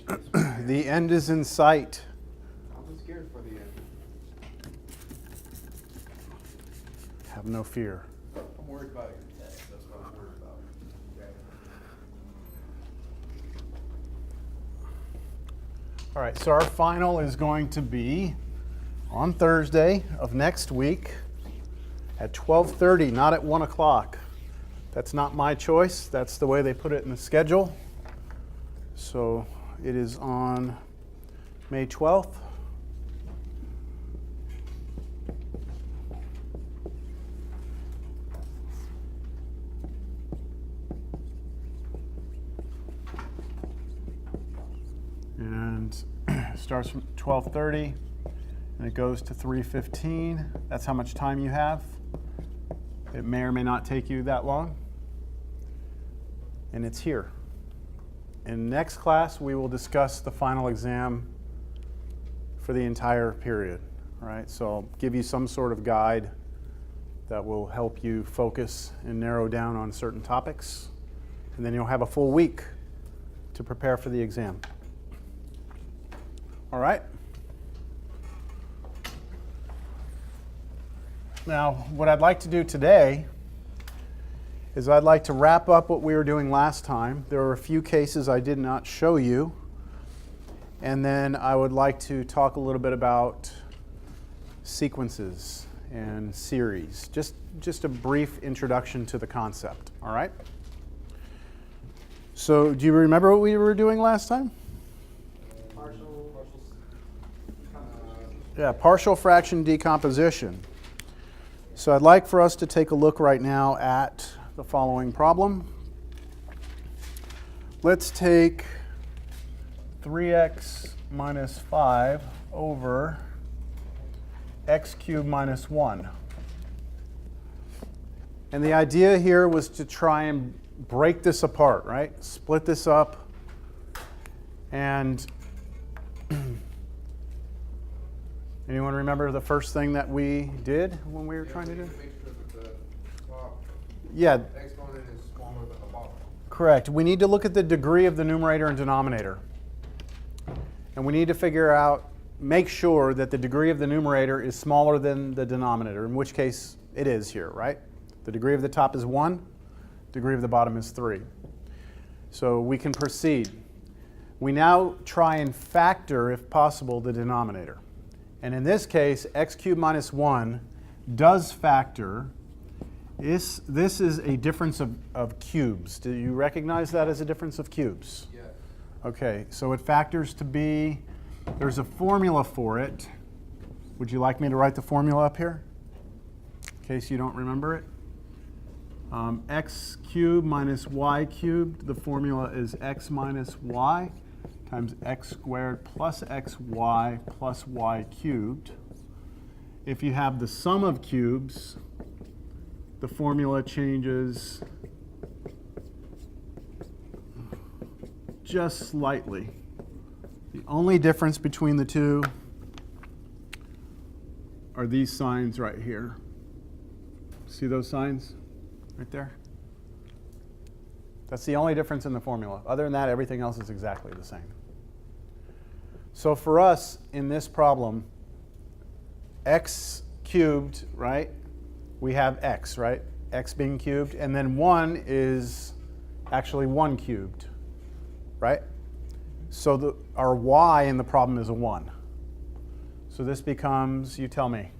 The end is in sight. I'm scared for the end. Have no fear. I'm worried about your test. That's what I'm worried about. Okay. All right, so our final is going to be on Thursday of next week at 12:30, not at 1 o'clock. That's not my choice. That's the way they put it in the schedule. So it is on May 12th. And it starts from 12:30 and it goes to 3:15. That's how much time you have. It may or may not take you that long. And it's here. In next class, we will discuss the final exam for the entire period. All right, so I'll give you some sort of guide that will help you focus and narrow down on certain topics. And then you'll have a full week to prepare for the exam. All right? Now, what I'd like to do today is I'd like to wrap up what we were doing last time. There were a few cases I did not show you. And then I would like to talk a little bit about sequences and series. Just a brief introduction to the concept, all right? So do you remember what we were doing last time? Partial fraction decomposition. So I'd like for us to take a look right now at the following problem. Let's take 3x minus 5 over x cubed minus 1. And the idea here was to try and break this apart, right? Split this up. And anyone remember the first thing that we did when we were trying to do? Make sure that the top Yeah, exponent is smaller than the bottom. correct. We need to look at the degree of the numerator and denominator. And we need to figure out, make sure that the degree of the numerator is smaller than the denominator, in which case it is here, right? The degree of the top is 1, degree of the bottom is 3. So we can proceed. We now try and factor, if possible, the denominator. And in this case, x cubed minus 1 does factor. This is a difference of cubes. Do you recognize that as a difference of cubes? Yes. Okay, so it factors to be, there's a formula for it. Would you like me to write the formula up here, in case you don't remember it? X cubed minus y cubed, the formula is x minus y times x squared plus xy plus y cubed. If you have the sum of cubes, the formula changes just slightly. The only difference between the two are these signs right here. See those signs right there? That's the only difference in the formula. Other than that, everything else is exactly the same. So for us, in this problem, x cubed, right? We have x, right? X being cubed. And then 1 is actually 1 cubed, right? So our y in the problem is a 1. So this becomes, you tell me,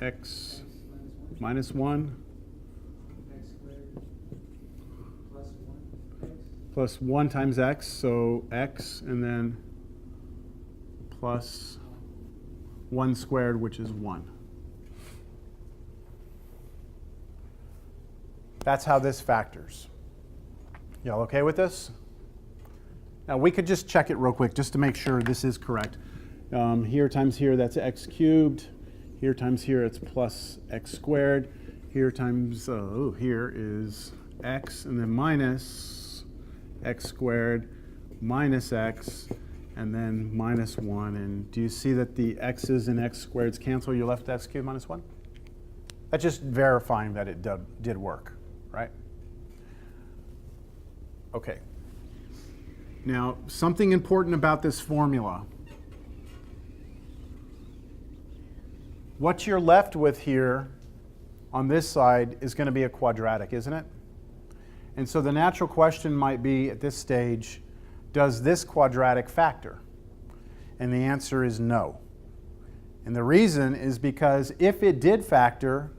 x minus 1 plus 1 times x, so x, and then plus 1 squared, which is 1. That's how this factors. Y'all okay with this? Now we could just check it real quick just to make sure this is correct. Here times here, that's x cubed. Here times here, it's plus x squared. Here times, here is x, and then minus x squared minus x, and then minus 1. And do you see that the x's and x squareds cancel? You're left with x cubed minus 1? That's just verifying that it did work, right? Okay, Now, something important about this formula. What you're left with here on this side is going to be a quadratic, isn't it? And so the natural question might be at this stage, does this quadratic factor? And the answer is no. And the reason is because if it did factor,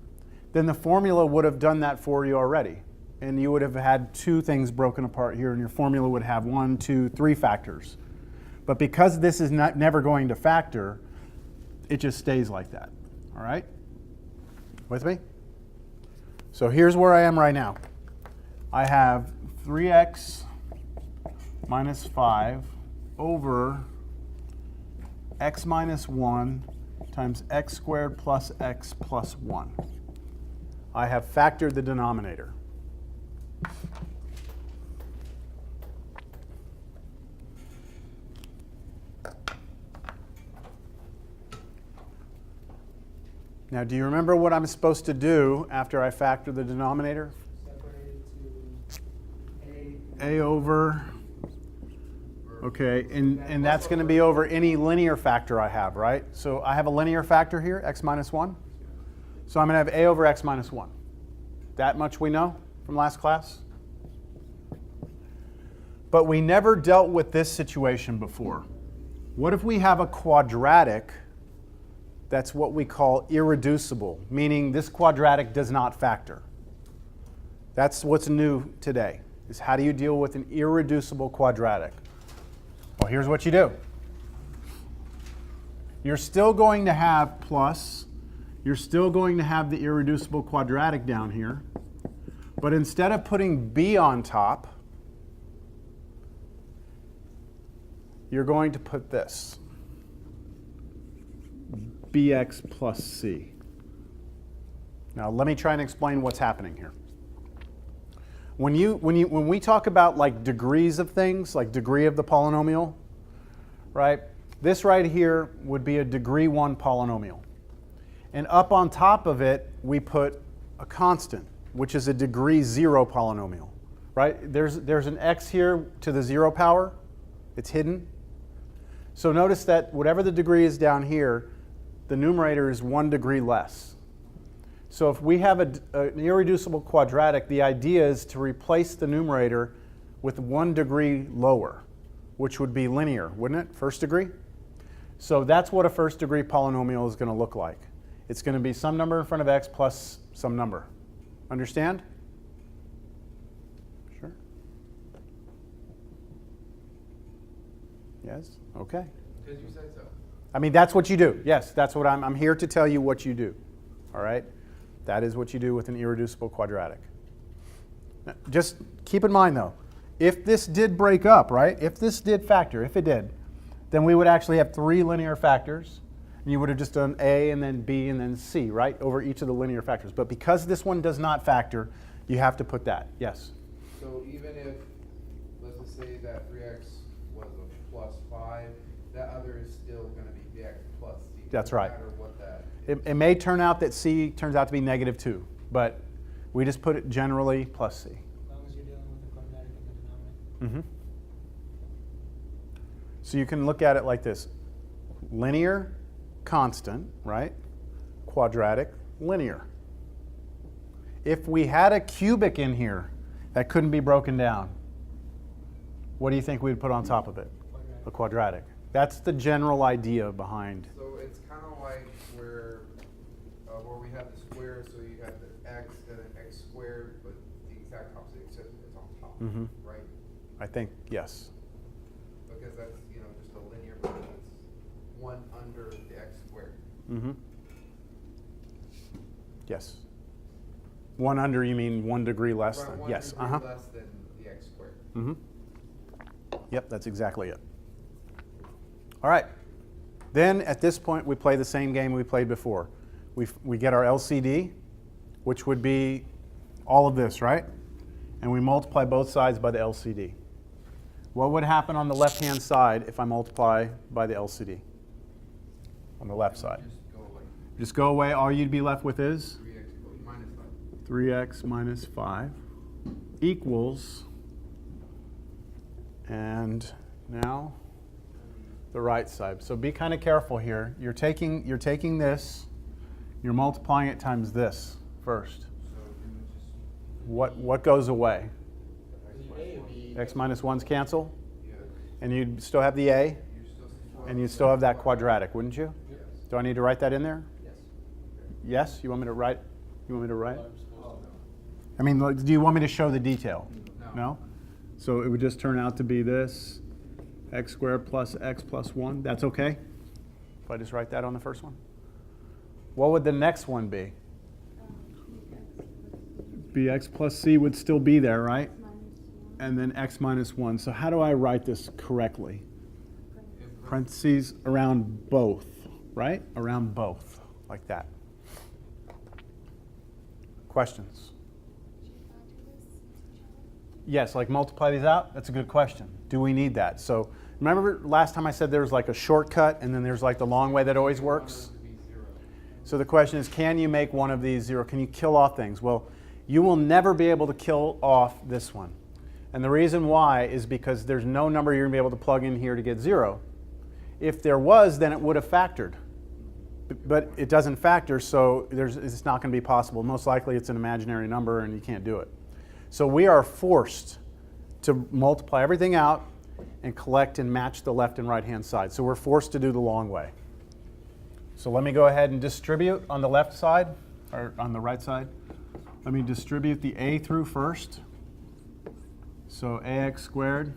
then the formula would have done that for you already. And you would have had two things broken apart here, and your formula would have 1, 2, 3 factors. But because this is never going to factor, it just stays like that. All right? With me? So here's where I am right now. I have 3x minus 5 over x minus 1 times x squared plus x plus 1. I have factored the denominator. Now, do you remember what I'm supposed to do after I factor the denominator? Separate it to A over, okay, and that's going to be over any linear factor I have, right? So I have a linear factor here, x minus 1. So I'm going to have a over x minus 1. That much we know from last class? But we never dealt with this situation before. What if we have a quadratic that's what we call irreducible, meaning this quadratic does not factor? That's what's new today, is how do you deal with an irreducible quadratic? Well, here's what you do. You're still going to have plus, you're still going to have the irreducible quadratic down here, but instead of putting b on top, you're going to put this, bx plus c. Now let me try and explain what's happening here. When we talk about like degrees of things, like degree of the polynomial, right? This right here would be a degree 1 polynomial. And up on top of it, we put a constant, which is a degree 0 polynomial, right? There's an x here to the 0 power. It's hidden. So notice that whatever the degree is down here, the numerator is 1 degree less. So if we have an irreducible quadratic, the idea is to replace the numerator with 1 degree lower, which would be linear, wouldn't it? First degree? So that's what a first degree polynomial is going to look like. It's going to be some number in front of x plus some number. Understand? Sure. Yes? Okay. Because you said so. I mean, that's what you do. Yes, that's what I'm here to tell you what you do. All right? That is what you do with an irreducible quadratic. Now, just keep in mind, though, if this did break up, right? If this did factor, if it did, then we would actually have 3 linear factors. And you would have just done a and then b and then c, right, over each of the linear factors. But because this one does not factor, you have to put that. Yes? So even if, let's just say that 3x was a plus 5, that other is still going to be bx plus c. That's right. No matter what that. It may turn out that c turns out to be -2, but we just put it generally plus c. as long as you're dealing with the quadratic in the denominator. So you can look at it like this. Linear, constant, right? Quadratic, linear. If we had a cubic in here that couldn't be broken down, what do you think we'd put on top of it? Quadratic. A quadratic. That's the general idea behind. So it's kind of like where we have the square, so you have the x and then x squared, but the exact opposite, except it's on top, right? I think, yes. Because that's, just a linear, but it's 1 under the x squared. Yes. 1 under, you mean 1 degree less Right, than? 1 Yes. degree less than the x squared. Yep, that's exactly it. All right. Then at this point, we play the same game we played before. We get our LCD, which would be all of this, right? And we multiply both sides by the LCD. What would happen on the left-hand side if I multiply by the LCD? On the left side. Just go away. Just go away. All you'd be left with is 3x minus 5. 3x minus 5 equals, And now the right side. So be kind of careful here. You're taking this, you're multiplying it times this first. What goes away? X minus 1's cancel? And you'd still have the a, and you'd still have that quadratic, wouldn't you? Do I need to write that in there? Yes? You want me to write? You want me to write? I mean, do you want me to show the detail? No? So it would just turn out to be this, x squared plus x plus 1. That's okay? If I just write that on the first one? What would the next one be? Bx plus c would still be there, right? And then x minus 1. So how do I write this correctly? Parentheses around both, right? Around both, like that. Questions? Yes, like multiply these out? That's a good question. Do we need that? So remember last time I said there was like a shortcut and then there's like the long way that always works? So the question is, can you make one of these 0? Can you kill off things? Well, you will never be able to kill off this one. And the reason why is because there's no number you're going to be able to plug in here to get 0. If there was, then it would have factored. But it doesn't factor, so it's not going to be possible. Most likely it's an imaginary number and you can't do it. So we are forced to multiply everything out and collect and match the left and right hand side. So we're forced to do the long way. So let me go ahead and distribute on the left side, or on the right side. Let me distribute the a through first. So ax squared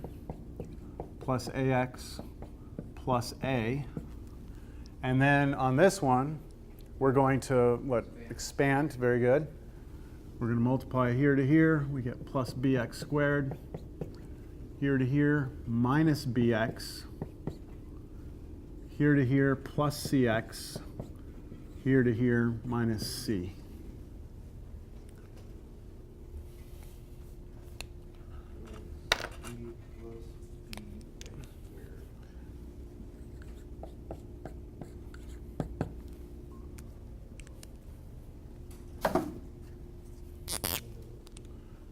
plus ax plus a. And then on this one, we're going to, expand, very good. We're going to multiply here to here. We get plus bx squared. Here to here, minus bx. Here to here, plus cx. Here to here, minus c.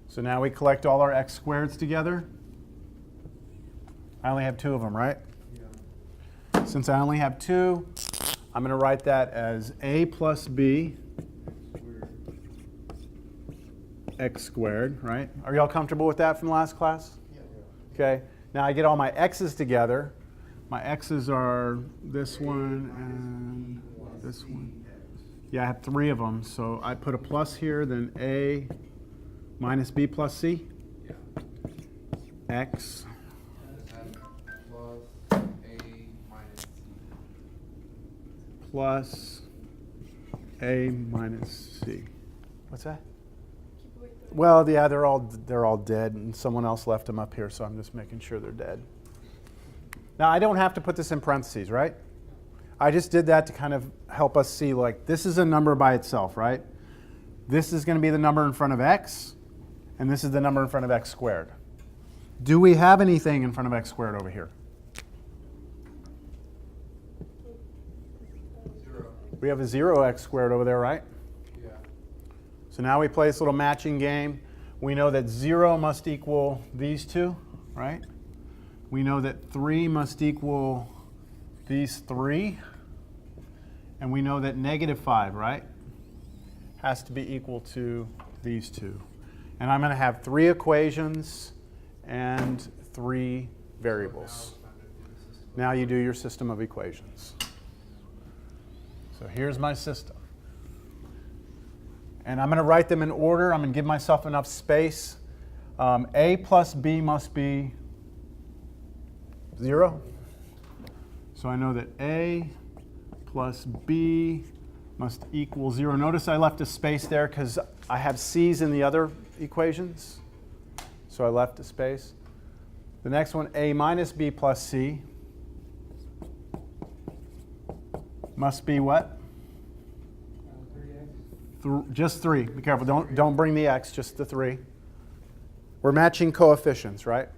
So now we collect all our x squareds together. I only have 2 of them, right? Yeah. Since I only have 2, I'm going to write that as a plus b x squared, right? Are y'all comfortable with that from last class? Yeah. Okay. Now I get all my x's together. My x's are this one and this one. Yeah, I have 3 of them. So I put a plus here, then a minus b plus c. Yeah. X. Plus a minus c. Plus a minus c. What's that? Well, yeah, they're all dead, and someone else left them up here, so I'm just making sure they're dead. Now I don't have to put this in parentheses, right? I just did that to kind of help us see, like, this is a number by itself, right? This is going to be the number in front of x, and this is the number in front of x squared. Do we have anything in front of x squared over here? 0. We have a 0x squared over there, right? Yeah. So now we play this little matching game. We know that 0 must equal these 2, right? We know that 3 must equal these 3. And we know that -5, right, has to be equal to these 2. And I'm going to have 3 equations and 3 variables. Now you do your system of equations. So here's my system. And I'm going to write them in order. I'm going to give myself enough space. A plus b must be 0. So I know that a plus b must equal 0. Notice I left a space there because I have c's in the other equations. So I left a space. The next one, a minus b plus c, must be what? 3x. Just 3. Be careful. Don't bring the x, just the 3. We're matching coefficients, right?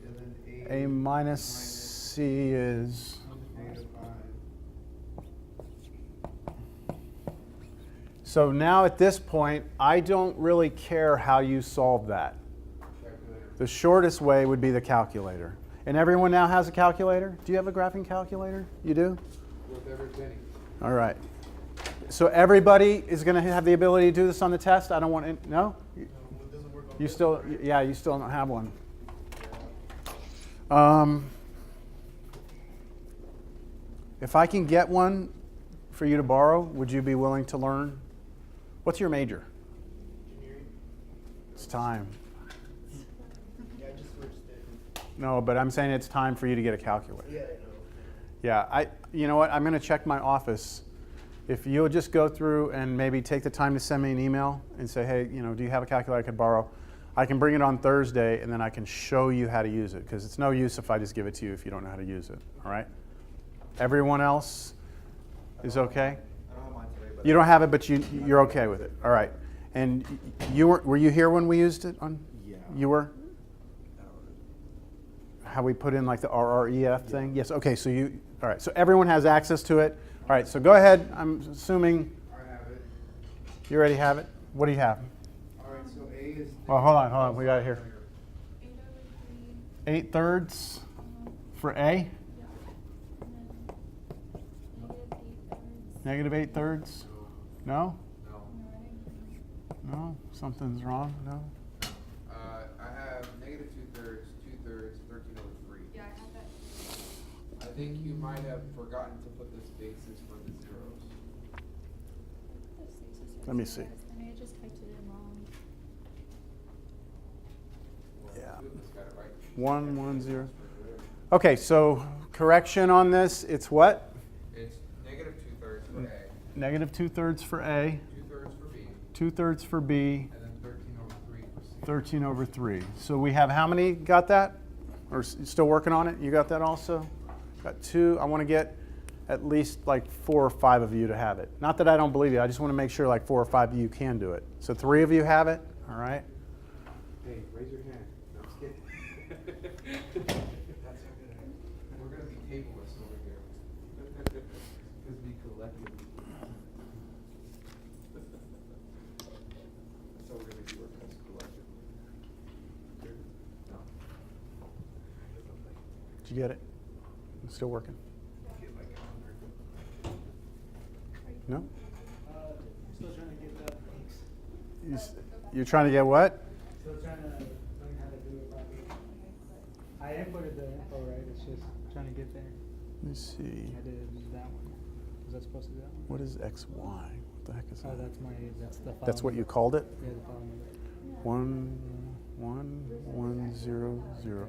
And then A minus c is... So now at this point, I don't really care how you solve that. The shortest way would be the calculator. And everyone now has a calculator? Do you have a graphing calculator? You do? With every penny. All right. So everybody is going to have the ability to do this on the test? I don't want to, no? You still, yeah, you still don't have one. If I can get one for you to borrow, would you be willing to learn? What's your major? Engineering. It's time. Yeah, I just switched it. No, but I'm saying it's time for you to get a calculator. Yeah, I know. Yeah, you know what? I'm going to check my office. If you'll just go through and maybe take the time to send me an email and say, hey, do you have a calculator I could borrow? I can bring it on Thursday, and then I can show you how to use it, because it's no use if I just give it to you if you don't know how to use it. All right? Everyone else is okay? I don't have mine today, but You don't have it, but you're okay with it. All right. And were you here when we used it? Yeah. You were? How we put in like the RREF thing? Yes. Okay. So all right. So everyone has access to it. All right. So go ahead. I'm assuming I have it. you already have it. What do you have? All right, so A is. Well, hold on. We got it here. 8/3 for A. -8/3. No? No. No? Something's wrong? No? I have -2/3, 2/3, 13/3. Yeah, I have that. I think you might have forgotten to put the spaces for the zeros. Let me see. I may have just typed it in wrong. Yeah. Goodness, got it right. 1, 1, 0. Okay, so correction on this, it's what? It's -2/3 for A, -2/3 for A, 2/3 for B, 2/3 for B, and then 13/3 for C. 13/3. So we have how many got that? Or still working on it? You got that also? Got 2. I want to get at least like 4 or 5 of you to have it. Not that I don't believe you. I just want to make sure like 4 or 5 of you can do it. So 3 of you have it. All right. Hey, raise your hand. No, I'm just kidding. That's how good I am. We're gonna be tableless over here. Because we collected. That's how we're gonna do our test collective. No. Did you get it? It's still working? Get my calendar. No? Still trying to get that. You're trying to get what? Still trying to learn how to do it properly. I inputted the info right. It's just trying to get there. Let me see. I did that one. Was that supposed to do that one? What is XY? What the heck is Oh, that? that's the file. That's what you number. called it? Yeah, the file number. 1, 1, 1, 0, 0.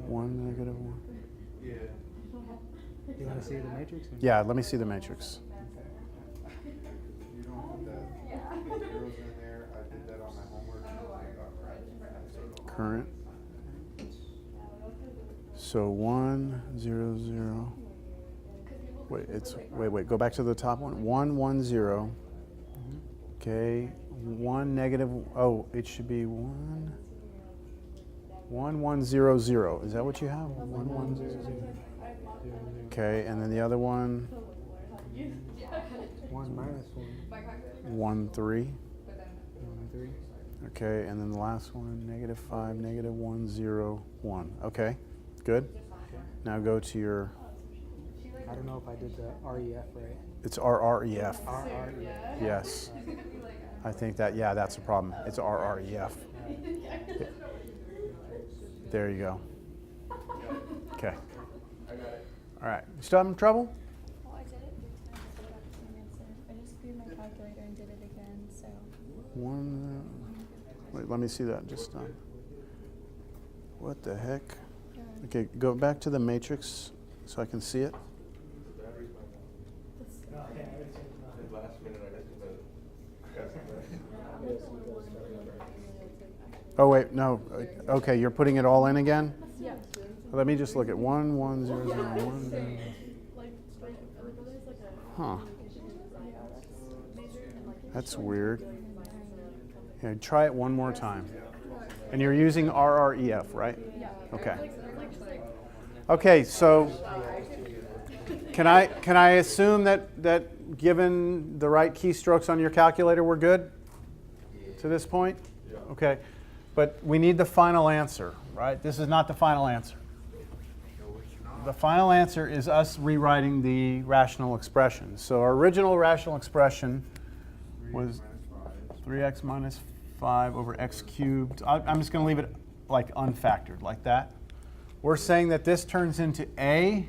1, -1. Yeah. You want to see the matrix? Or? Yeah, let me see the matrix. You don't put the zeros in there. I did that on my homework. And I got correct. So it'll- Current. So 1, 0, 0. Wait. Go back to the top one. 1, 1, 0. Okay. 1, -. Oh, it should be 1, 1, 1, 0, 0. Is that what you have? 1, 1, 0, 0. Okay, and then the other one, 1 minus 1. 1, 3. 1 3. Okay, and then the last one, -5, -1, 0, 1. Okay, good. Now go to your, I don't know if I did the REF right. it's RREF. RREF. Yes. I think that, yeah, that's the problem. It's RREF. There you go. Okay. I got it. All right. You still having trouble? Well, I did it 3 times, but I got the same answer. I just viewed my calculator and did it again, so. 1, wait, let me see that just what the heck? Okay, go back to the matrix so I can see it. Last minute I just Oh, wait, no. Okay, you're putting it all in again? Yeah. Let me just look at 1, 1, 0, 0, 1, 0. Huh. That's weird. Yeah, try it one more time. And you're using RREF, right? Okay. Okay, so can I assume that given the right keystrokes on your calculator, we're good to this point? Okay. But we need the final answer, right? This is not the final answer. the final answer is us rewriting the rational expression. So our original rational expression was 3x minus 5 over x cubed. I'm just going to leave it like unfactored, like that. We're saying that this turns into a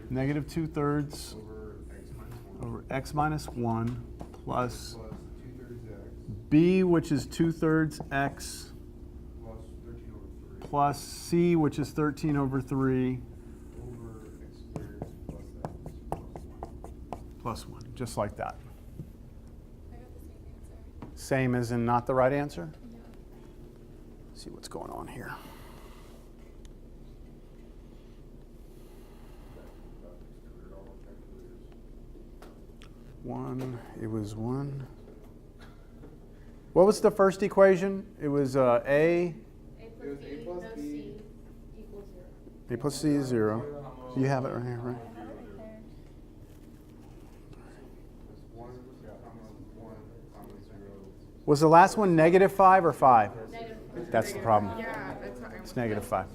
Negative 2/3. -2/3 over x minus 1 plus 2/3 x b, which is 2/3 x plus 13 over 3 plus c, which is 13 over 3 over x squared plus x plus 1, just like that. I got the same answer. Same as in not the right answer? No. See what's going on here. It was 1. What was the first equation? It was A It was A A plus plus B, B. no C equals 0. A plus C is 0. You have it right here, right? I have it right there. It's 1, 1, 0. Was the last one -5 or 5? -5. That's the problem. Yeah, that's what I'm. It's -5.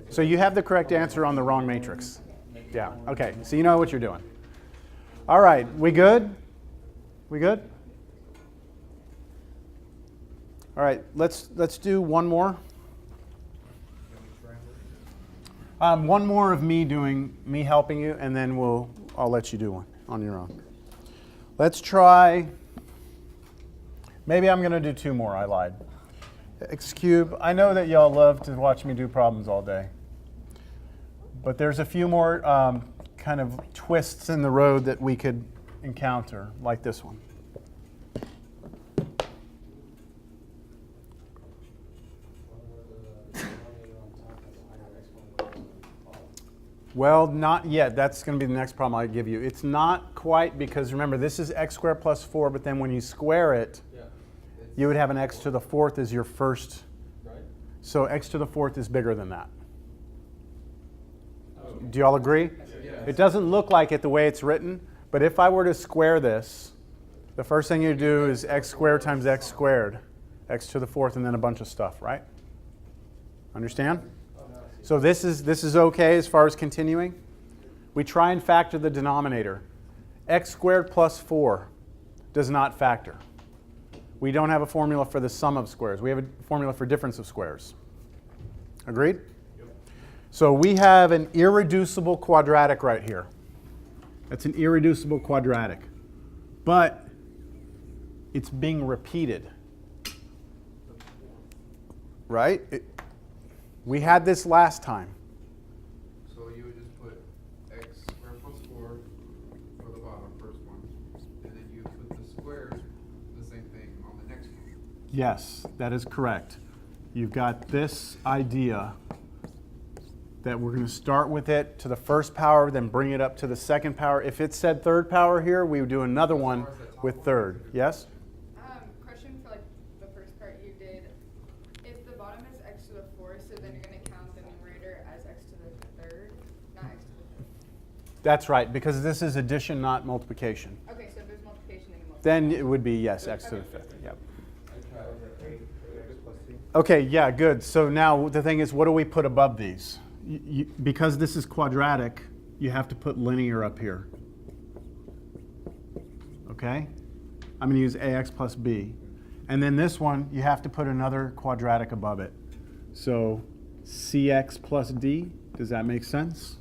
So you have the correct answer on the wrong matrix. Yeah, okay, so you know what you're doing. All right, we good? We good? All right, let's do one more. One more of me helping you, and then I'll let you do one on your own. Let's try. Maybe I'm going to do 2 more. I lied. X cubed. I know that y'all love to watch me do problems all day, but there's a few more kind of twists in the road that we could encounter, like this one. Well, not yet. That's going to be the next problem I give you. It's not quite, because remember, this is x squared plus 4, but then when you square it, you would have an x to the 4th as your first. So x to the 4th is bigger than that. Do you all agree? It doesn't look like it the way it's written, but if I were to square this, the first thing you do is x squared times x squared, x to the 4th, and then a bunch of stuff, right? Understand? So this is okay as far as continuing. We try and factor the denominator. X squared plus 4 does not factor. We don't have a formula for the sum of squares. We have a formula for difference of squares. Agreed? Yep. So we have an irreducible quadratic right here. That's an irreducible quadratic. But it's being repeated. Right? We had this last time. So you would just put x squared plus 4 for the bottom, first one, and then you put the squares, the same thing, on the next one. Yes, that is correct. You've got this idea that we're going to start with it to the first power, then bring it up to the second power. If it said third power here, we would do another one with third. Yes? Question for like the first part you did. If the bottom is x to the 4th, so then you're going to count the numerator as x to the 3rd, not x to the 5th. That's right, because this is addition, not multiplication. Okay, so if there's multiplication, then you multiply. Then it would be, yes, x to the 5th. Yep. Okay, yeah, good. So now the thing is, what do we put above these? Because this is quadratic, you have to put linear up here. Okay? I'm going to use ax plus b. And then this one, you have to put another quadratic above it. So cx plus d, does that make sense?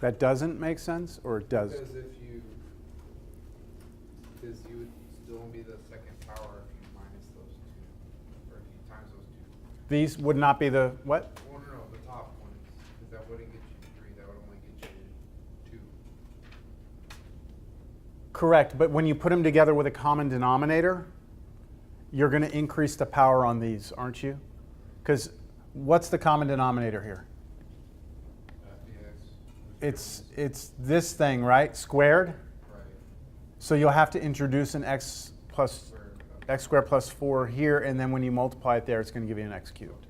That doesn't make sense, or it does? Because you would still be the second power if you minus those two, or if you times those two. These would not be the what? Oh, no, the top one, because that wouldn't get you 3, that would only get you 2. Correct, but when you put them together with a common denominator, you're going to increase the power on these, aren't you? Because what's the common denominator here? Yes. It's this thing, right? Squared. Right. So you'll have to introduce an x squared plus 4 here, and then when you multiply it there, it's going to give you an x cubed.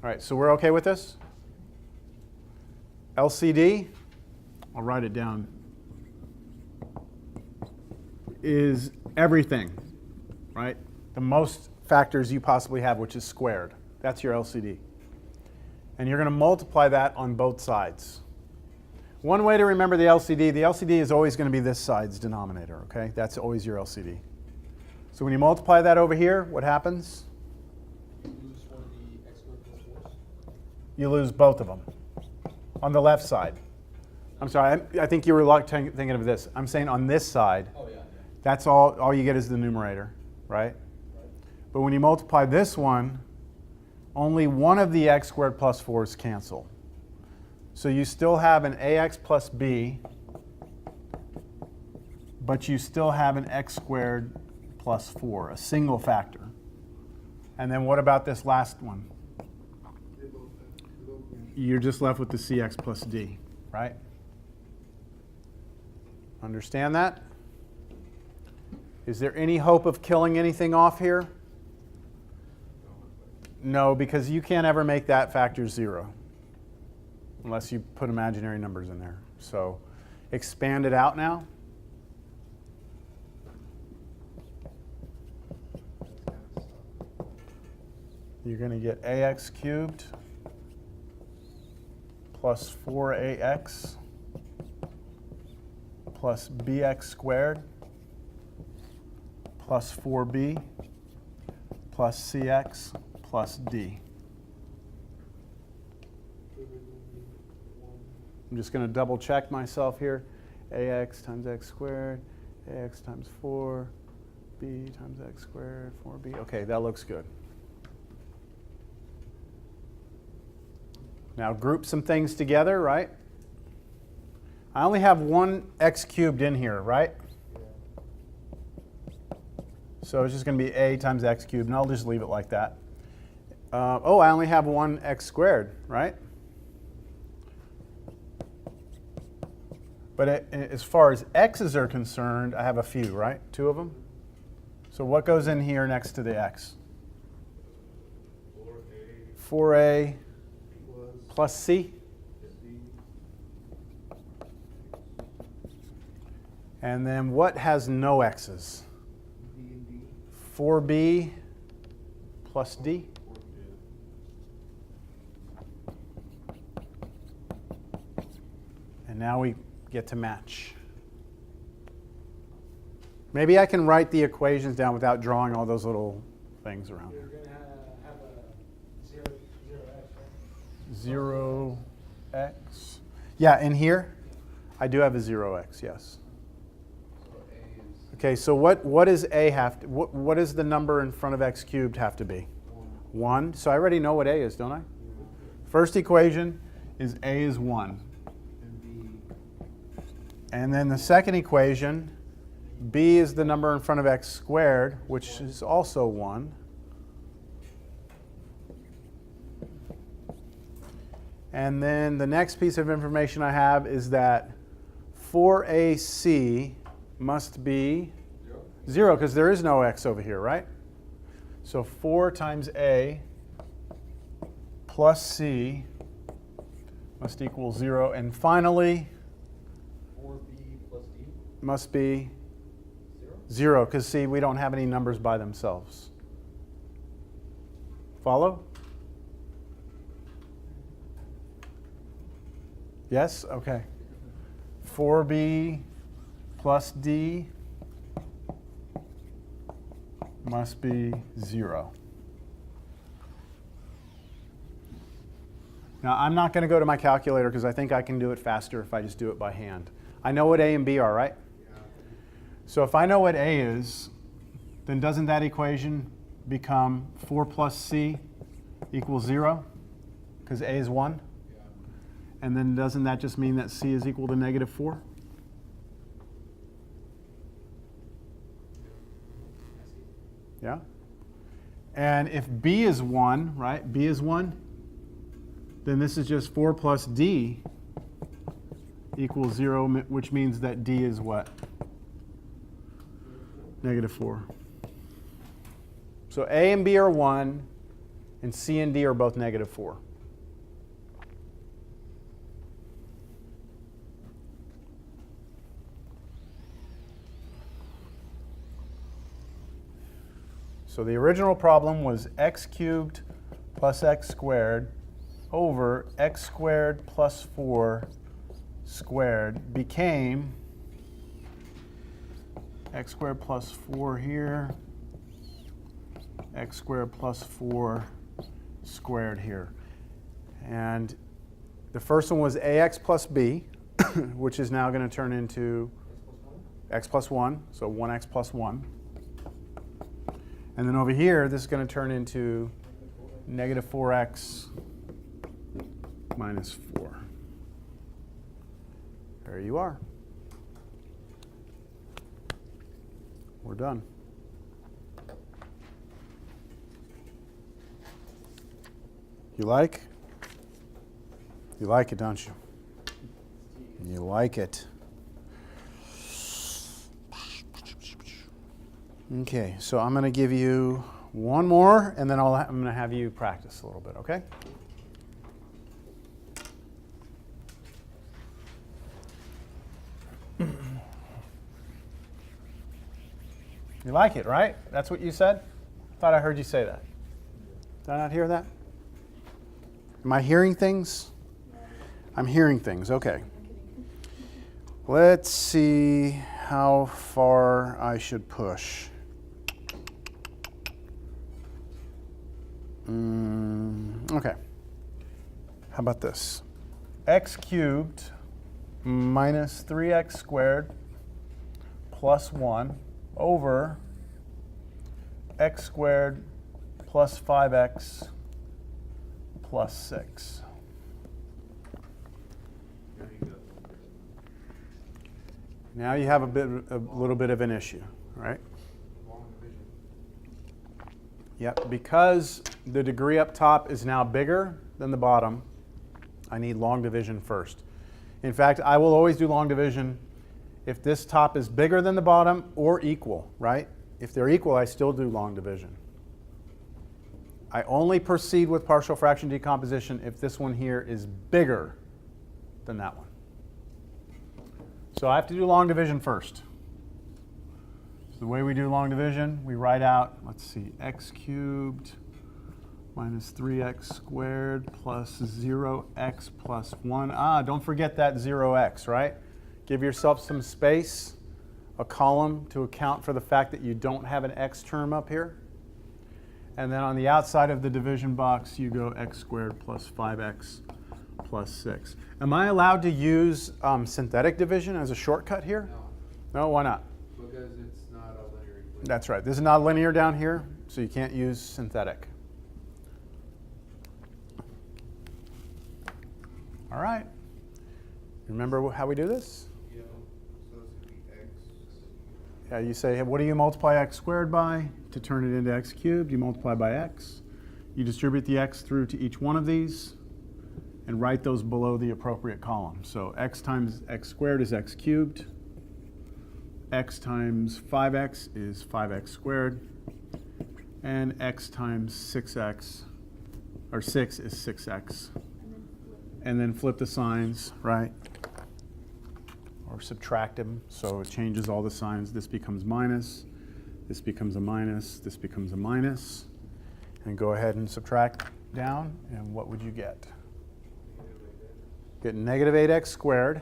All right, so we're okay with this? LCD, I'll write it down, is everything, right? The most factors you possibly have, which is squared. That's your LCD. And you're going to multiply that on both sides. One way to remember the LCD is always going to be this side's denominator, okay? That's always your LCD. So when you multiply that over here, what happens? You lose one of the x squared plus 4s. You lose both of them on the left side. I'm sorry, I think you were thinking of this. I'm saying on this side, Oh, yeah, yeah. that's all you get is the numerator, right? But when you multiply this one, only one of the x squared plus 4s cancel. So you still have an ax plus b, but you still have an x squared plus 4, a single factor. And then what about this last one? You're just left with the cx plus d, right? Understand that? Is there any hope of killing anything off here? No, because you can't ever make that factor 0 unless you put imaginary numbers in there. So expand it out now. You're going to get ax cubed plus 4ax plus bx squared plus 4b plus cx plus d. I'm just going to double check myself here. Ax times x squared, ax times 4, b times x squared, 4b. Okay, that looks good. Now group some things together, right? I only have one x cubed in here, right? So it's just going to be a times x cubed, and I'll just leave it like that. I only have one x squared, right? But as far as x's are concerned, I have a few, right? 2 of them. So what goes in here next to the x? 4a plus c. And then what has no x's? 4b plus d. And now we get to match. Maybe I can write the equations down without drawing all those little things around You're there. going to have a 0x, right? 0x. Yeah, in here, I do have a 0x, yes. Okay, so what does a have to, what does the number in front of x cubed have to be? 1. So I already know what a is, don't I? First equation is a is 1. And then the second equation, b is the number in front of x squared, which is also 1. And then the next piece of information I have is that 4ac must be 0 because there is no x over here, right? So 4 times a plus c must equal 0. And finally, 4b plus d? must be 0? 0 because, see, we don't have any numbers by themselves. Follow? Yes? Okay. 4b plus d must be 0. Now, I'm not going to go to my calculator because I think I can do it faster if I just do it by hand. I know what a and b are, right? So if I know what a is, then doesn't that equation become 4 plus c equals 0? Because a is 1? Yeah. And then doesn't that just mean that c is equal to negative 4? Yeah? And if b is 1, right, b is 1, then this is just 4 plus d equals 0, which means that d is what? Negative 4. So a and b are 1, and c and d are both negative 4. So the original problem was x cubed plus x squared over x squared plus 4 squared became x squared plus 4 here, x squared plus 4 squared here. And the first one was ax plus b, which is now going to turn into x plus 1, so 1x plus 1. And then over here, this is going to turn into negative 4x minus 4. There you are. We're done. You like? You like it, don't you? You like it. Okay, so I'm going to give you one more, and then I'm going to have you practice a little bit, okay? You like it, right? That's what you said? I thought I heard you say that. Did I not hear that? Am I hearing things? I'm hearing things, okay. Let's see how far I should push. Okay. How about this? X cubed minus 3x squared plus 1 over x squared plus 5x plus 6. Now you have a little bit of an issue, right? Long division. Yep, because the degree up top is now bigger than the bottom, I need long division first. In fact, I will always do long division if this top is bigger than the bottom or equal, right? If they're equal, I still do long division. I only proceed with partial fraction decomposition if this one here is bigger than that one. So I have to do long division first. So the way we do long division, we write out, let's see, x cubed minus 3x squared plus 0x plus 1. Don't forget that 0x, right? Give yourself some space, a column to account for the fact that you don't have an x term up here. And then on the outside of the division box, you go x squared plus 5x plus 6. Am I allowed to use synthetic division as a shortcut here? No, No, why not? because it's not a linear equation. That's right. This is not linear down here, so you can't use synthetic. All right. Remember how we do this? Yeah, so this would be x. Yeah, you say, hey, what do you multiply x squared by to turn it into x cubed? You multiply by x. You distribute the x through to each one of these and write those below the appropriate column. So x times x squared is x cubed. X times 5x is 5x squared. And x times 6x, or 6 is 6x. And then flip the signs, right? Or subtract them, so it changes all the signs. This becomes minus, this becomes a minus, this becomes a minus. And go ahead and subtract down, and what would you get? Get negative 8x squared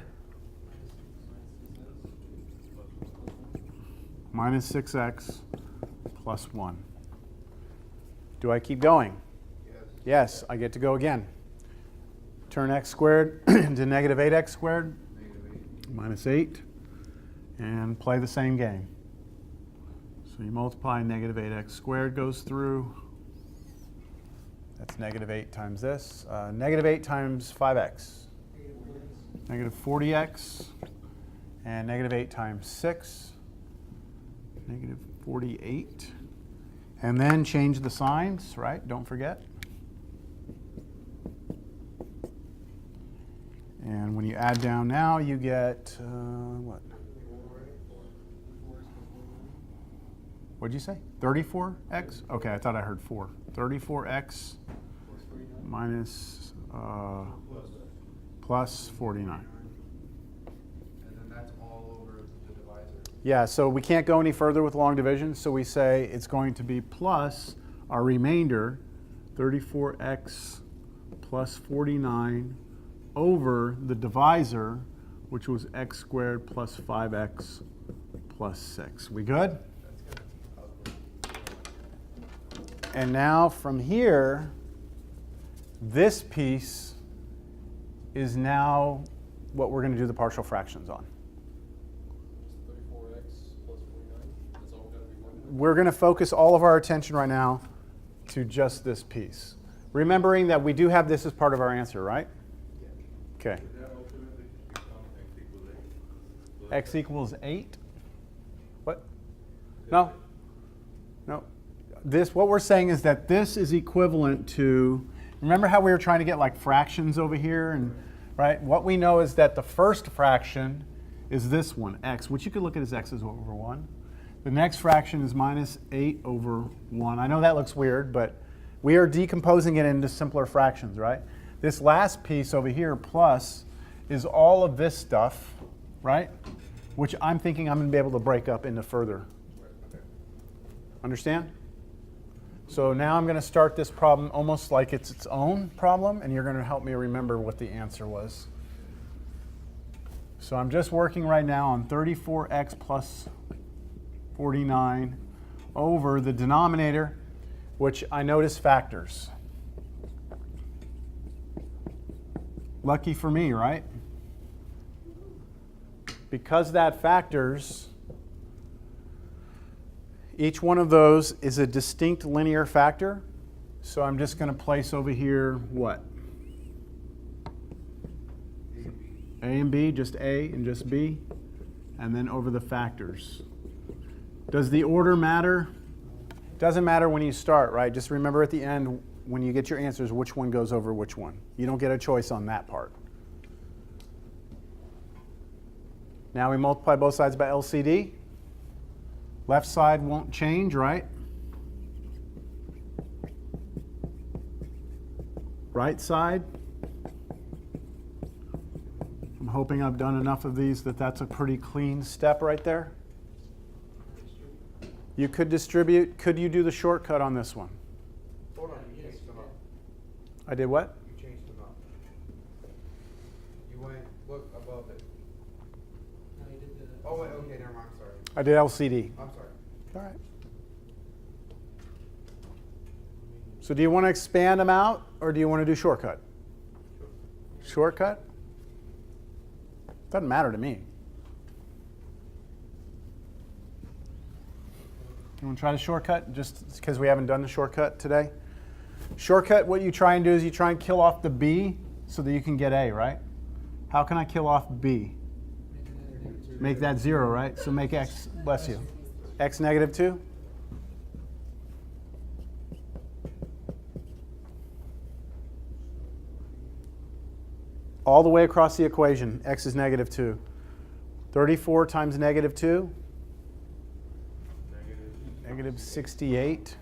minus 6x plus 1. Do I keep going? Yes. Yes, I get to go again. Turn x squared into negative 8x squared -8. minus 8, and play the same game. So you multiply negative 8x squared goes through. That's negative 8 times this. Negative 8 times 5x. Negative 40x. And negative 8 times 6. Negative 48. And then change the signs, right? Don't forget. And when you add down now, you get, what? What'd you say? 34x? Okay, I thought I heard 4. 34x minus plus 49. And then that's all over the divisor. Yeah, so we can't go any further with long division, so we say it's going to be plus our remainder, 34x plus 49 over the divisor, which was x squared plus 5x plus 6. We good? And now from here, this piece is now what we're going to do the partial fractions on. 34x plus 49. That's all we're going to be working with. We're going to focus all of our attention right now to just this piece. Remembering that we do have this as part of our answer, right? Okay. X equals 8? What? No. No. This, what we're saying is that this is equivalent to, remember how we were trying to get like fractions over here? And right? What we know is that the first fraction is this one, x, which you could look at as x is over 1. The next fraction is minus 8 over 1. I know that looks weird, but we are decomposing it into simpler fractions, right? This last piece over here, plus, is all of this stuff, right? Which I'm thinking I'm going to be able to break up into further. Understand? So now I'm going to start this problem almost like it's its own problem, and you're going to help me remember what the answer was. So I'm just working right now on 34x plus 49 over the denominator, which I notice factors. Lucky for me, right? Because that factors, each one of those is a distinct linear factor. So I'm just going to place over here what? A and B, just A and just B. And then over the factors. Does the order matter? Doesn't matter when you start, right? Just remember at the end, when you get your answers, which one goes over which one. You don't get a choice on that part. Now we multiply both sides by LCD. Left side won't change, right? Right side. I'm hoping I've done enough of these that that's a pretty clean step right there. You could distribute. Could you do the shortcut on this one? Hold on, you changed them up. I did what? You changed them up. You went, look above it. No, you did the. Oh, wait, okay, never mind, I'm sorry. I did LCD. I'm sorry. All right. So do you want to expand them out, or do you want to do shortcut? Shortcut? Doesn't matter to me. You want to try the shortcut, just because we haven't done the shortcut today? Shortcut, what you try and do is you try and kill off the B so that you can get A, right? How can I kill off B? Make that 0, right? So make x, bless you, x negative 2. All the way across the equation, x is negative 2. 34 times negative 2? Negative 68.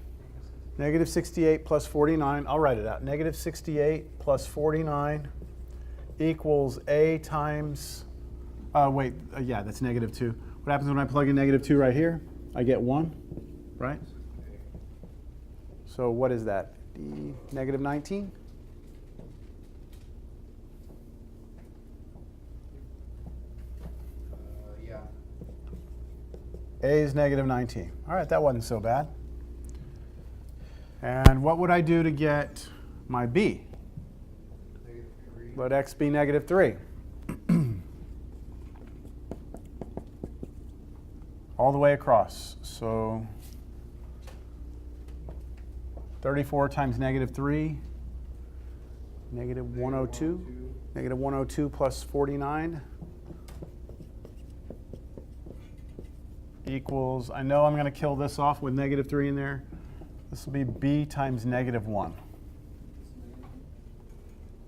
Negative 68 plus 49, I'll write it out. Negative 68 plus 49 equals A times, yeah, that's negative 2. What happens when I plug in negative 2 right here? I get 1, right? So what is that? D negative 19? Yeah. A is negative 19. All right, that wasn't so bad. And what would I do to get my B? Negative 3. Let x be negative 3. All the way across. So 34 times negative 3, negative 102. Negative 102 plus 49 equals, I know I'm going to kill this off with negative 3 in there. This will be B times negative 1.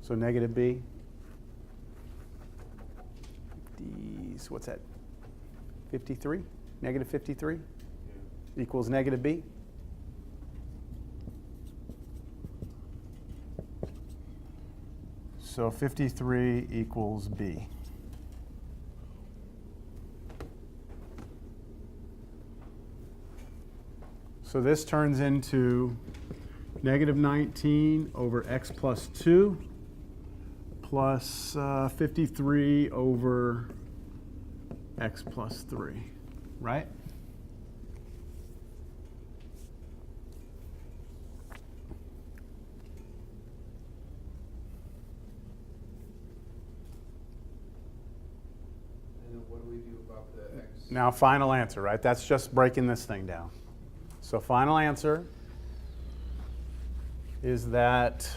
So negative B. So what's that? 53? Negative 53 equals negative B. So 53 equals B. So this turns into negative 19 over x plus 2 plus 53 over x plus 3, right? And then what do we do about the x? Now, final answer, right? That's just breaking this thing down. So final answer is that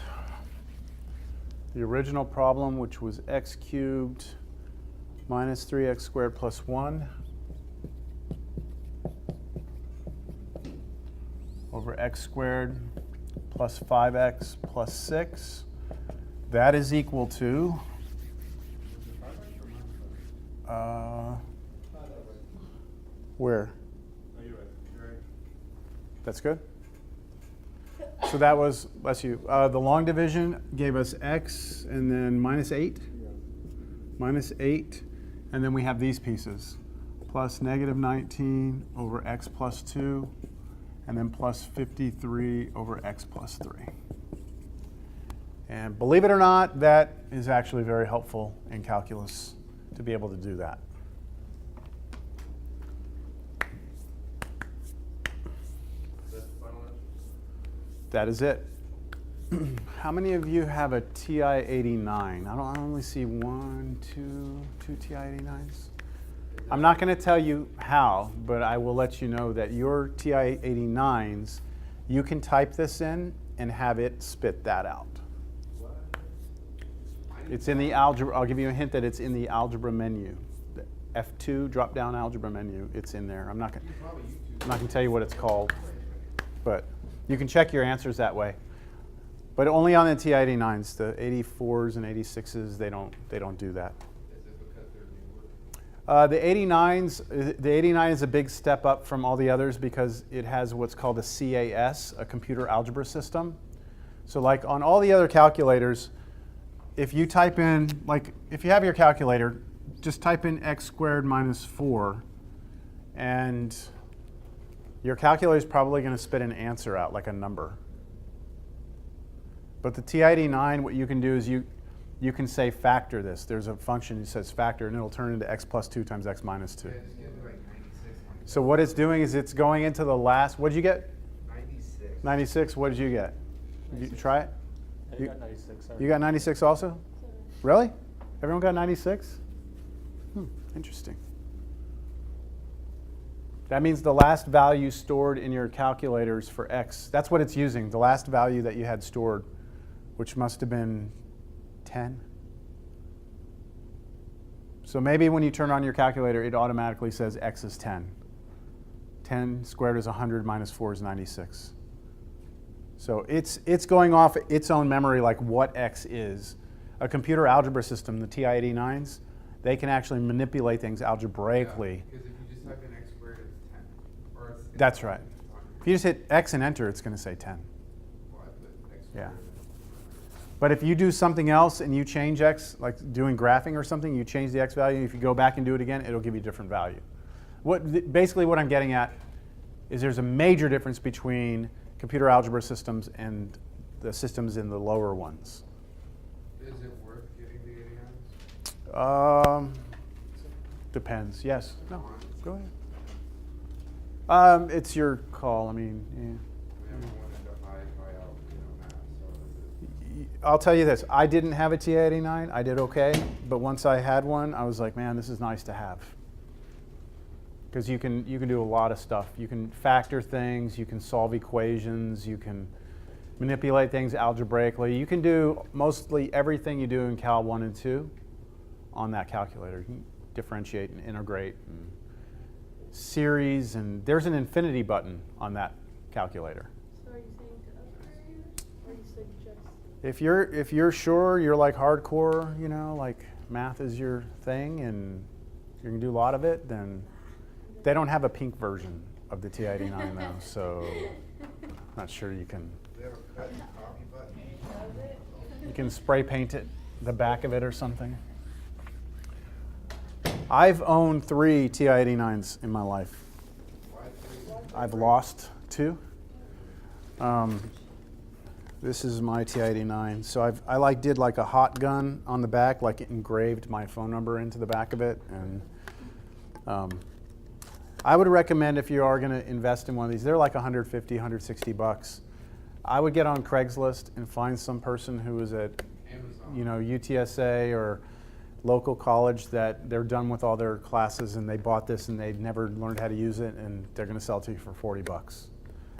the original problem, which was x cubed minus 3x squared plus 1 over x squared plus 5x plus 6, that is equal to where? Oh, you're right. You're right. That's good. So that was, bless you, the long division gave us x and then minus 8. Minus 8. And then we have these pieces. Plus negative 19 over x plus 2. And then plus 53 over x plus 3. And believe it or not, that is actually very helpful in calculus to be able to do that. That's the final answer? That is it. How many of you have a TI-89? I only see two TI-89s. I'm not going to tell you how, but I will let you know that your TI-89s, you can type this in and have it spit that out. What? It's in the algebra. I'll give you a hint that it's in the algebra menu. The F2 drop-down algebra menu. It's in there. I'm not going to tell you what it's called, but you can check your answers that way. But only on the TI-89s. The 84s and 86s, they don't do that. Is it because they're newer? The 89s, the 89 is a big step up from all the others because it has what's called a CAS, a computer algebra system. So like on all the other calculators, if you type in, like if you have your calculator, just type in x squared minus 4, and your calculator is probably going to spit an answer out, like a number. But the TI-89, what you can do is you can say factor this. There's a function that says factor, and it'll turn into x plus 2 times x minus 2. Yeah, it's gonna be like 96. So what it's doing is it's going into the last, what did you get? 96. 96, what did you get? Did you try it? I You- got 96. You got 96 also? Really? Everyone got 96? Interesting. That means the last value stored in your calculators for x, that's what it's using, the last value that you had stored, which must have been 10. So maybe when you turn on your calculator, it automatically says x is 10. 10 squared is 100 minus 4 is 96. So it's going off its own memory like what x is. A computer algebra system, the TI-89s, they can actually manipulate things algebraically. Because if you just type in x squared, it's 10. Or it's That's right. If you just hit x and enter, it's going to say 10. Well, I put x Yeah. squared. But if you do something else and you change x, like doing graphing or something, you change the x value, if you go back and do it again, it'll give you a different value. Basically what I'm getting at is there's a major difference between computer algebra systems and the systems in the lower ones. Is it worth getting the 89s? Depends. Yes. No. Go ahead. It's your call. I mean, yeah. I mean, I'm wanting to high out, math, so is it? I'll tell you this. I didn't have a TI-89. I did okay. But once I had one, I was like, man, this is nice to have. Because you can do a lot of stuff. You can factor things. You can solve equations. You can manipulate things algebraically. You can do mostly everything you do in Cal 1 and 2 on that calculator. You can differentiate and integrate and series. And there's an infinity button on that calculator. So are you saying to upgrade, or you suggest? If you're sure you're like hardcore, like math is your thing and you can do a lot of it, then they don't have a pink version of the TI-89 though, so not sure you can. They have a cut and copy button. You can spray paint it, the back of it or something. I've owned 3 TI-89s in my life. Why 3? I've lost 2. This is my TI-89. So I did like a hot gun on the back, like engraved my phone number into the back of it. And I would recommend if you are going to invest in one of these, they're like $150, $160. I would get on Craigslist and find some person who is at UTSA or local college that they're done with all their classes and they bought this and they've never learned how to use it, and they're going to sell it to you for $40.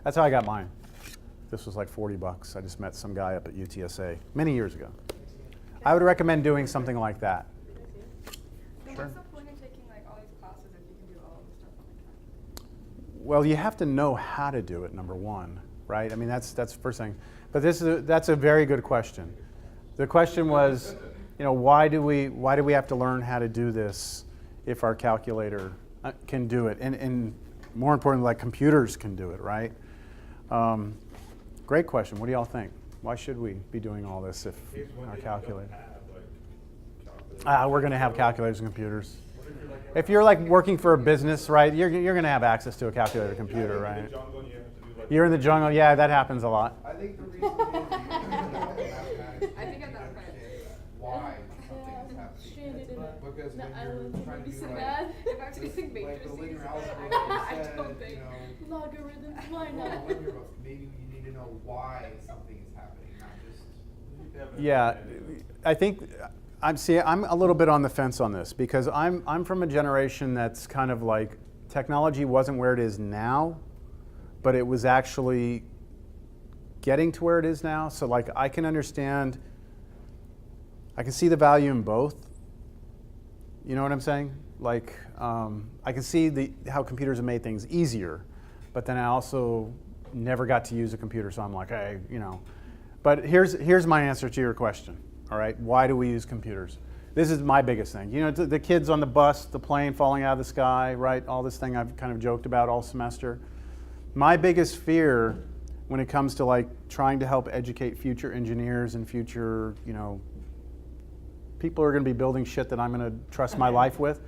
That's how I got mine. This was like $40. I just met some guy up at UTSA many years ago. I would recommend doing something like that. Then Sure. what's the point of taking like all these classes if you can do all of the stuff on the calculator? Well, you have to know how to do it, number one, right? I mean, that's the first thing. But that's a very good question. The question was, why do we have to learn how to do this if our calculator can do it? And more importantly, like computers can do it, right? Great question. What do y'all think? Why should we be doing all this if our calculator? We're going to have calculators and computers. If you're like working for a business, right, you're going to have access to a calculator computer, right? You're in the jungle. Yeah, that happens a lot. I think the reason is I think at that point. why something's happening. Stranded in a Because the when island you're trying to would be do so like, bad. If I have to do like like the matrices, linear I algebra said, don't think. Logarithms, why well, not? linear, but maybe you need to know why something is happening, not just. Yeah, I think I'm a little bit on the fence on this because I'm from a generation that's kind of like technology wasn't where it is now, but it was actually getting to where it is now. So like I can understand, I can see the value in both. You know what I'm saying? Like I can see how computers have made things easier, but then I also never got to use a computer, so I'm like, hey, But here's my answer to your question. All right, why do we use computers? This is my biggest thing. The kids on the bus, the plane falling out of the sky, right? All this thing I've kind of joked about all semester. My biggest fear when it comes to like trying to help educate future engineers and future, people who are going to be building shit that I'm going to trust my life with.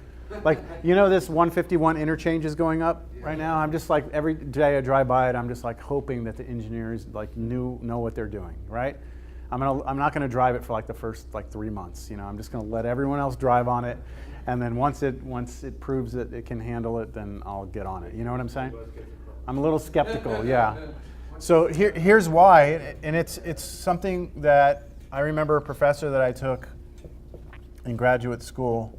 Like, this 151 interchange is going up right now. I'm just like, every day I drive by it, I'm just like hoping that the engineers like know what they're doing, right? I'm not going to drive it for like the first like 3 months. I'm just going to let everyone else drive on it, and then once it proves that it can handle it, then I'll get on it. You know what I'm saying? I'm a little skeptical, yeah. So here's why, and it's something that I remember a professor that I took in graduate school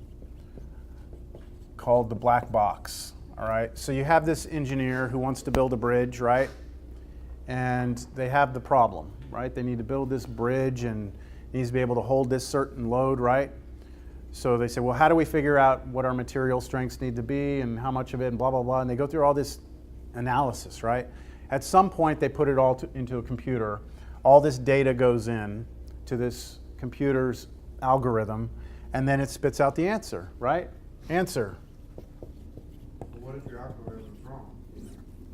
called the black box. All right. So you have this engineer who wants to build a bridge, right? And they have the problem, right? They need to build this bridge and it needs to be able to hold this certain load, right? So they say, well, how do we figure out what our material strengths need to be and how much of it and blah, blah, blah. And they go through all this analysis, right? At some point, they put it all into a computer. All this data goes in to this computer's algorithm, and then it spits out the answer, right? Answer. What if your algorithm is wrong?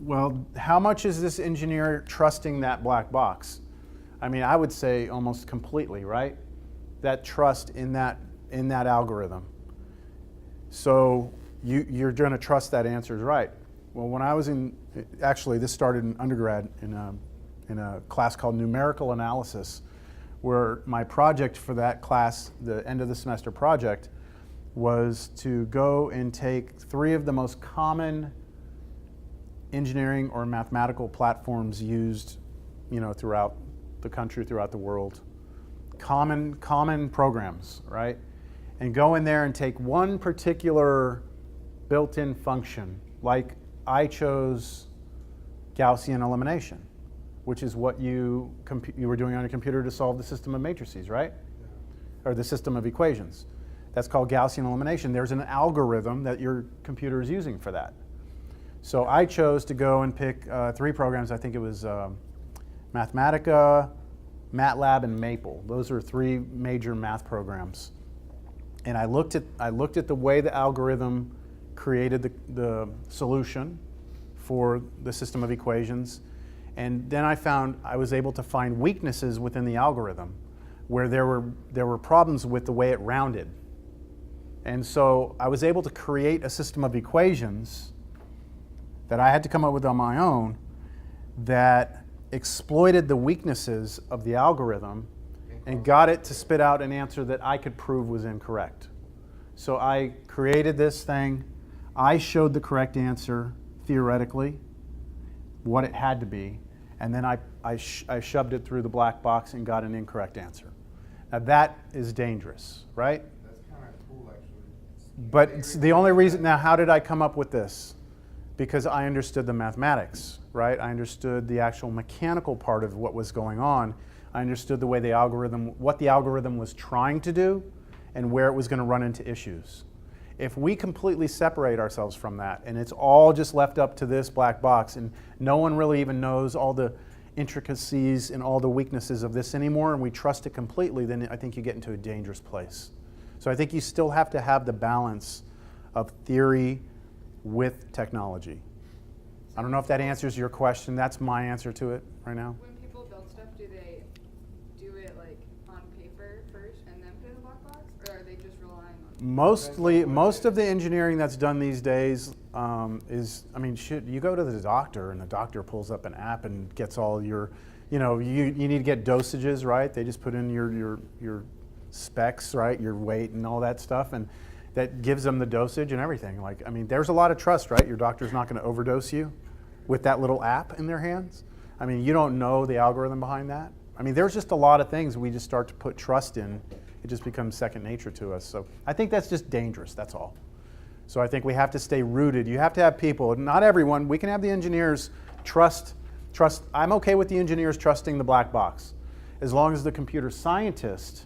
Well, how much is this engineer trusting that black box? I mean, I would say almost completely, right? That trust in that algorithm. So you're going to trust that answer is right. Well, when I was actually this started in undergrad in a class called numerical analysis, where my project for that class, the end of the semester project, was to go and take 3 of the most common engineering or mathematical platforms used, throughout the country, throughout the world. Common programs, right? And go in there and take one particular built-in function, like I chose Gaussian elimination, which is what you were doing on your computer to solve the system of matrices, right? Or the system of equations. That's called Gaussian elimination. There's an algorithm that your computer is using for that. So I chose to go and pick 3 programs. I think it was Mathematica, MATLAB, and Maple. Those are 3 major math programs. And I looked at the way the algorithm created the solution for the system of equations. And then I was able to find weaknesses within the algorithm where there were problems with the way it rounded. And so I was able to create a system of equations that I had to come up with on my own. that exploited the weaknesses of the algorithm and got it to spit out an answer that I could prove was incorrect. So I created this thing. I showed the correct answer theoretically, what it had to be, and then I shoved it through the black box and got an incorrect answer. Now that is dangerous, right? That's kind of cool, actually. But it's the only reason, now how did I come up with this? Because I understood the mathematics, right? I understood the actual mechanical part of what was going on. I understood the way the algorithm, what the algorithm was trying to do and where it was going to run into issues. If we completely separate ourselves from that and it's all just left up to this black box and no one really even knows all the intricacies and all the weaknesses of this anymore and we trust it completely, then I think you get into a dangerous place. So I think you still have to have the balance of theory with technology. I don't know if that answers your question. That's my answer to it right now. When people build stuff, do they do it like on paper first and then put it in the black box, or are they just relying on? Most of the engineering that's done these days is, I mean, you go to the doctor and the doctor pulls up an app and gets all your, you need to get dosages, right? They just put in your specs, right? Your weight and all that stuff, and that gives them the dosage and everything. Like, I mean, there's a lot of trust, right? Your doctor's not going to overdose you with that little app in their hands. I mean, you don't know the algorithm behind that. I mean, there's just a lot of things we just start to put trust in. It just becomes second nature to us. So I think that's just dangerous, that's all. So I think we have to stay rooted. You have to have people, not everyone, we can have the engineers trust. I'm okay with the engineers trusting the black box, as long as the computer scientist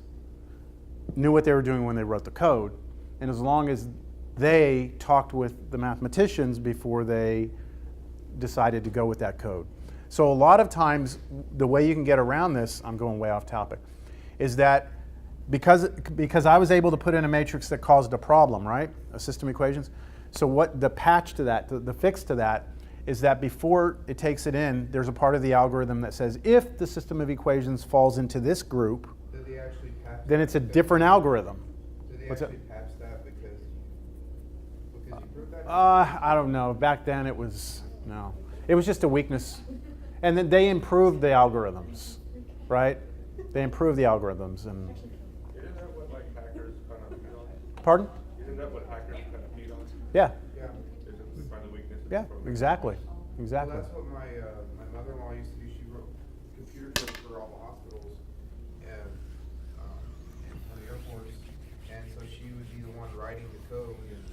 knew what they were doing when they wrote the code, and as long as they talked with the mathematicians before they decided to go with that code. So a lot of times, the way you can get around this, I'm going way off topic, is that because I was able to put in a matrix that caused a problem, right? A system equations. So what the patch to that, the fix to that, is that before it takes it in, there's a part of the algorithm that says if the system of equations falls into this group, Did they actually patch then it's a different algorithm. Did they What's that? actually patch that because you proved that? I don't know. Back then it was, no. It was just a weakness. And then they improved the algorithms, right? They improved the algorithms. And Isn't that what like hackers kind of feed on? pardon? Isn't that what hackers kind of feed on? Yeah. Yeah. Isn't to find the weaknesses? Yeah, from the- exactly. Well, Exactly. that's what my mother-in-law used to do. She wrote computer code for all the hospitals and on the Air Force, and so she would be the one writing the code, and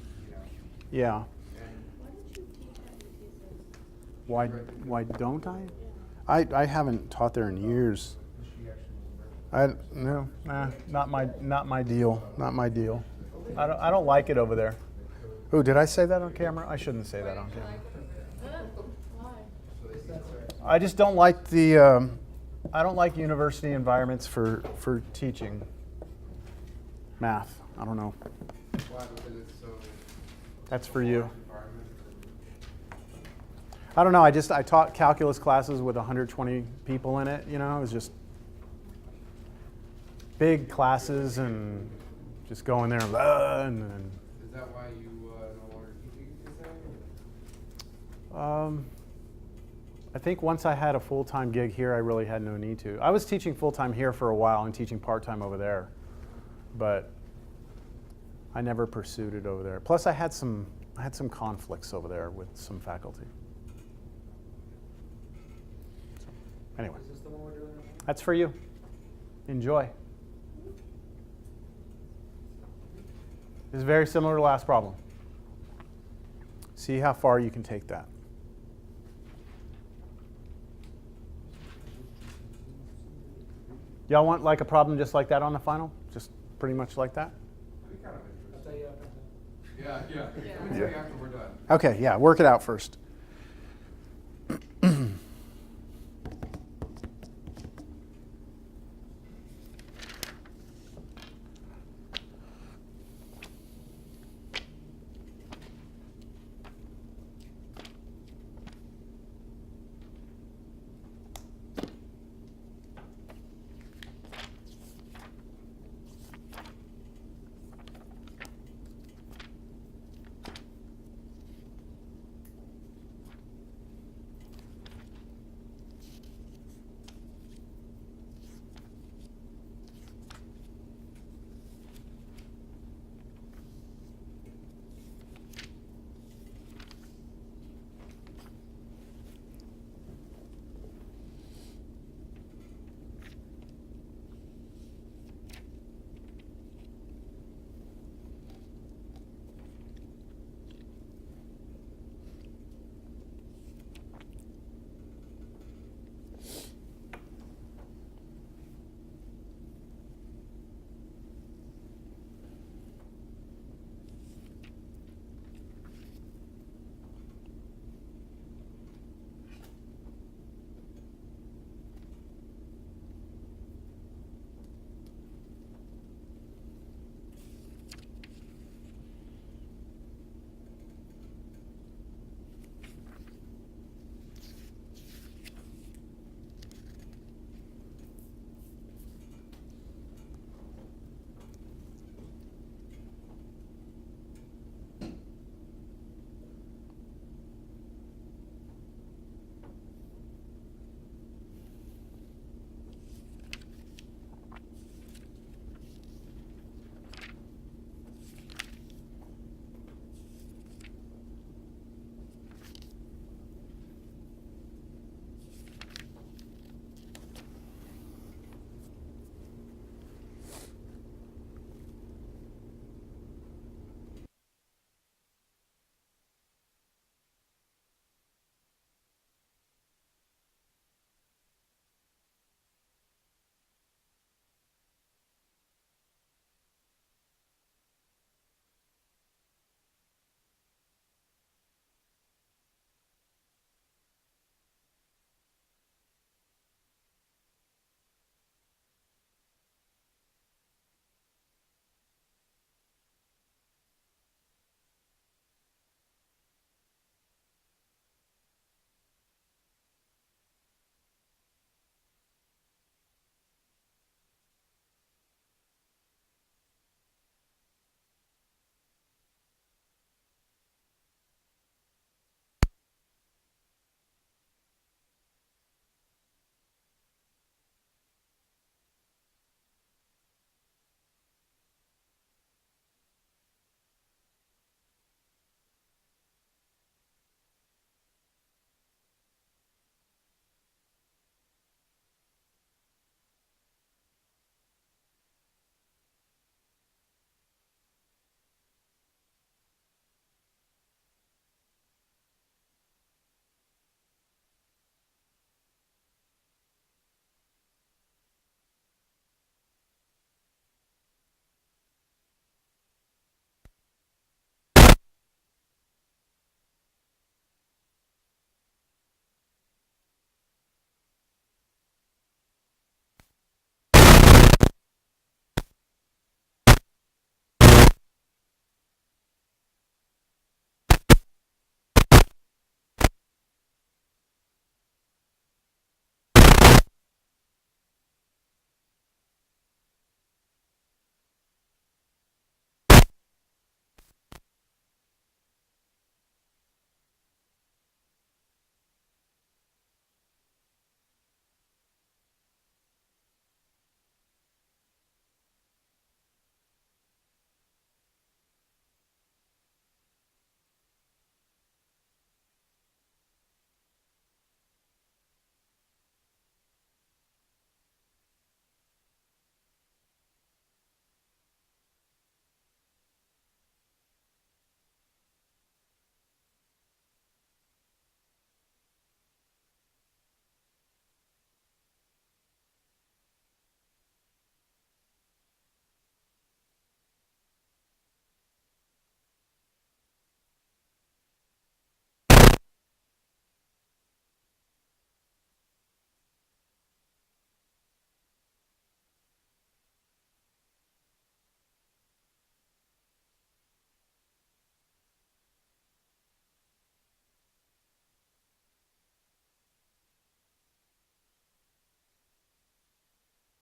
Yeah. and Why don't I? I haven't taught there in years. she actually was Not my deal. Not my deal. I don't like it over there. Oh, did I say that on camera? I shouldn't say that on camera. I just don't like the I don't like university environments for teaching math. I don't know. Why? Because it's so That's for you. environment. I don't know. I taught calculus classes with 120 people in it. It was just big classes and just go in there and Is that why you no longer teaching I think once I had a full-time gig here, I really had no need to. I was teaching full-time here for a while and teaching part-time over there, but I never pursued it over there. Plus, I had some conflicts over there with some faculty. So, anyway, Is this the one we're doing? that's for you. Enjoy. This is very similar to the last problem. See how far you can take that. Y'all want like a problem just like that on the final? Just pretty much like that? I'd be kind of I'll interested. tell you after. Yeah. Yeah. Let me tell you after we're done. Okay, yeah, work it out first.